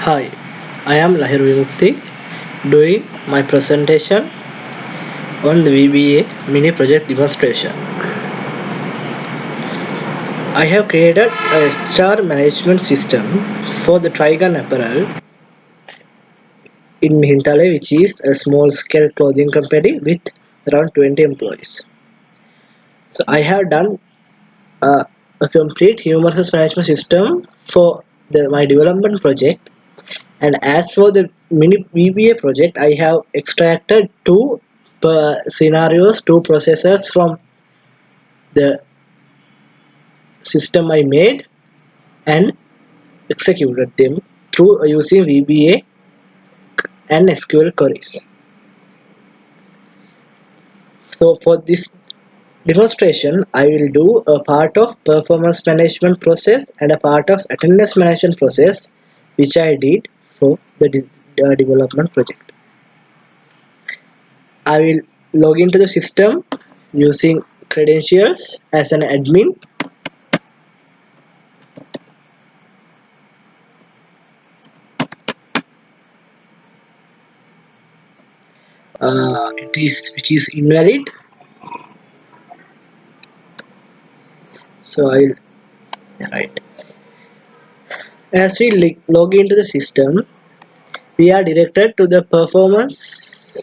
Hi, I am Lahir Vimukti doing my presentation on the VBA mini project demonstration. I have created a HR management system for the TRIGON apparel in Mihintale, which is a small scale clothing company with around 20 employees. So I have done a complete human resource management system for my development project. And as for the mini VBA project, I have extracted two scenarios, two processes from the system I made and executed them through using VBA and SQL queries. So for this demonstration, I will do a part of performance management process and a part of attendance management process, which I did for the development project. I will log into the system using credentials as an admin. It is which is invalid, so I'll right. As we log into the system, we are directed to the performance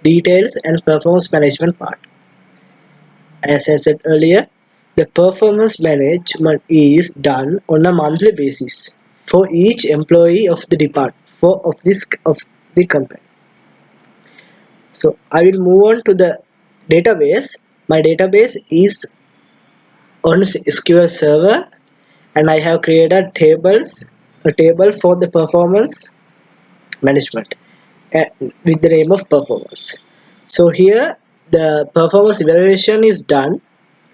details and performance management part. As I said earlier, the performance management is done on a monthly basis for each employee of the department of the company. So I will move on to the database. My database is on SQL Server, and I have created a table for the performance management uh, with the name of performance. So here the performance evaluation is done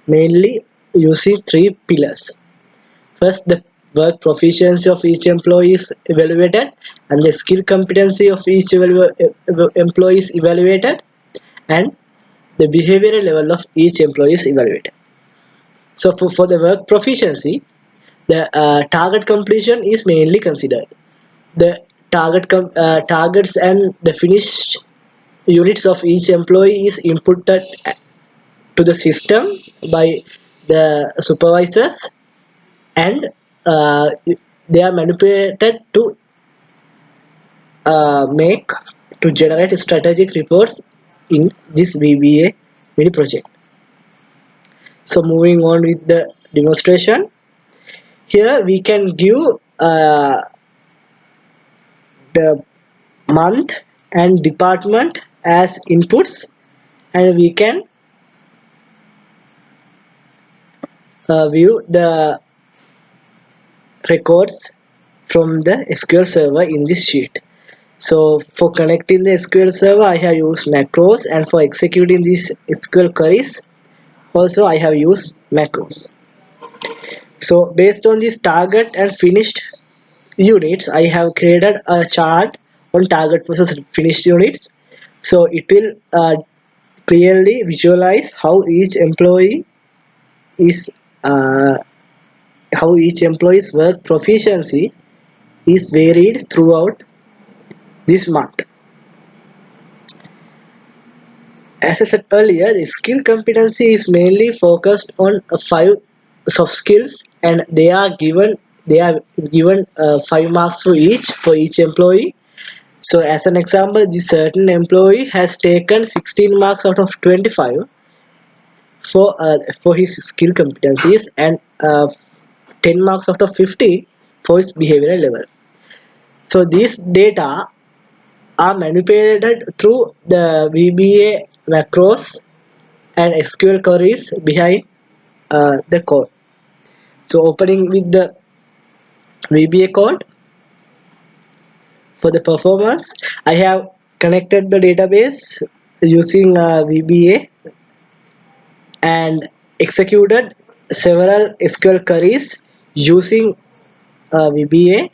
mainly using three pillars. First, the work proficiency of each employee is evaluated, and the skill competency of each employee is evaluated, and the behavioral level of each employee is evaluated. So for the work proficiency, the target completion is mainly considered. The targets and the finished units of each employee is inputted to the system by the supervisors, and uh, they are manipulated make to generate strategic reports in this VBA mini project. So moving on with the demonstration, here we can give the month and department as inputs, and we can view the records from the SQL server in this sheet. So for connecting the SQL server, I have used macros, and for executing these SQL queries also I have used macros. So based on this target and finished units, I have created a chart on target versus finished units. So it will clearly visualize is uh, how each employee's work proficiency is varied throughout this month. As I said earlier, the skill competency is mainly focused on five soft skills, and they are given 5 marks for each employee. So as an example, this certain employee has taken 16 marks out of 25 for his skill competencies, and 10 marks out of 50 for his behavioral level. So these data are manipulated through the VBA macros and SQL queries behind the code. So opening with the VBA code for the performance, I have connected the database using VBA and executed several SQL queries using VBA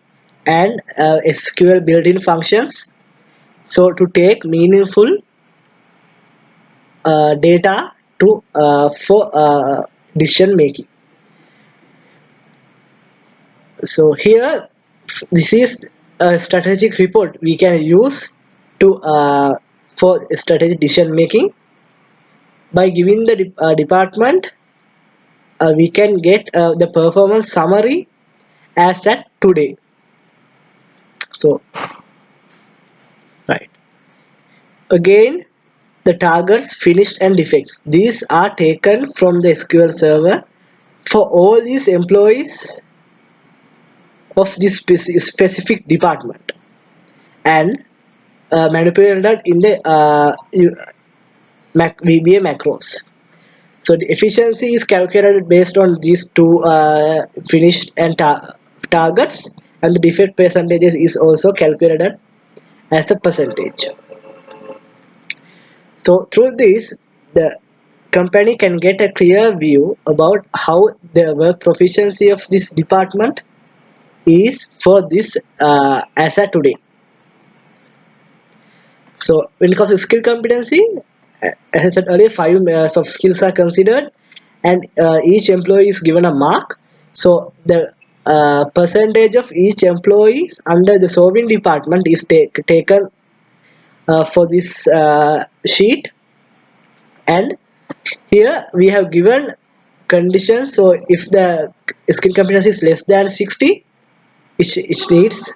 and SQL built-in functions. So to take meaningful data to for decision making. So here, this is a strategic report we can use to for strategic decision making. By giving the department, we can get the performance summary as at today. So right, again, the targets, finished and defects, these are taken from the SQL server for all these employees of this specific department, and manipulated in the VBA macros. So the efficiency is calculated based on these two finished and targets, and the defect percentages is also calculated as a percentage. So through this, the company can get a clear view about how the work proficiency of this department is for this as a today. So when it comes to skill competency, as I said earlier, 5 soft skills are considered, and each employee is given a mark. So the percentage of each employee under the solving department is taken for this sheet, and here we have given conditions. So if the skill competency is less than 60, it needs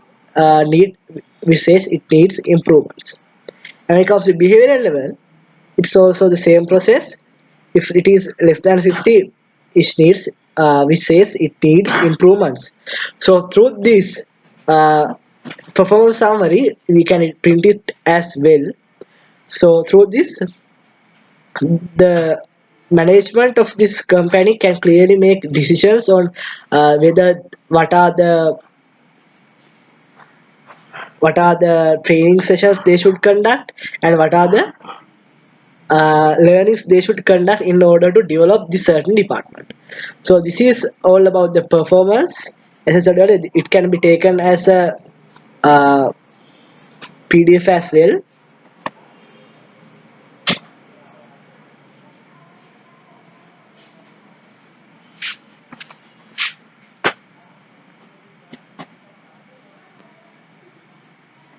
need we says it needs improvements. And when it comes to behavioral level, it's also the same process. If it is less than 60, it needs which says it needs improvements. So through this uh, performance summary, we can print it as well. So through this, the management of this company can clearly make decisions on whether what are the training sessions they should conduct, and what are the learnings they should conduct in order to develop this certain department. So this is all about the performance. As I said earlier, it can be taken as a PDF as well.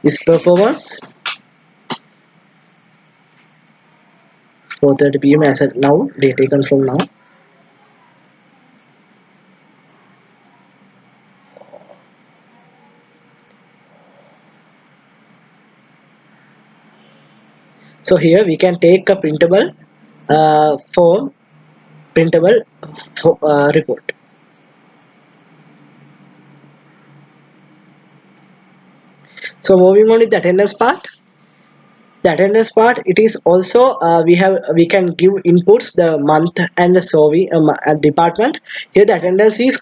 This performance 4:30 p.m. as at now, they taken from now. So here we can take a printable form, printable report. So moving on with the attendance part. The attendance part, it is also we can give inputs the month and the survey department. Here the attendance is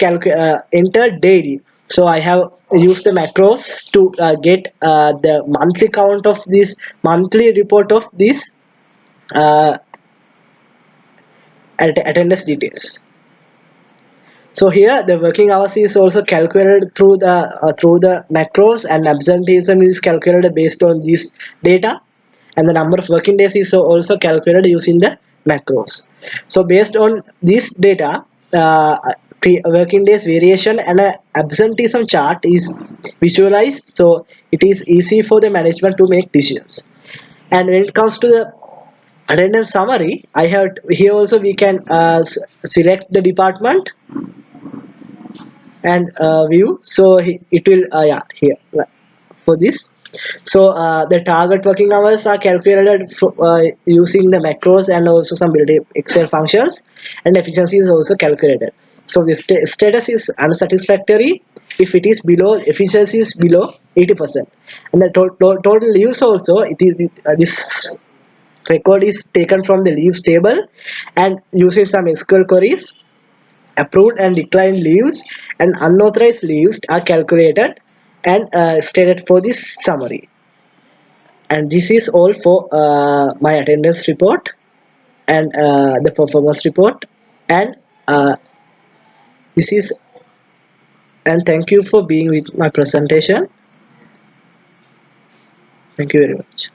entered daily. So I have used the macros to get the monthly count of this monthly report of this uh, attendance details. So here the working hours is also calculated through the macros, and absenteeism is calculated based on this data, and the number of working days is also calculated using the macros. So based on this data, working days variation and a absenteeism chart is visualized, so it is easy for the management to make decisions. And when it comes to the attendance summary, I have here also we can select the department and view. So it will yeah, here for this. So the target working hours are calculated using the macros and also some built-in Excel functions, and efficiency is also calculated. So the status is unsatisfactory if it is below, efficiency is below 80%, and the total leaves also, this record is taken from the leaves table, and using some SQL queries, approved and declined leaves and unauthorized leaves are calculated and stated for this summary. And this is all for my attendance report and the performance report, and uh, this is, and thank you for being with my presentation. Thank you very much.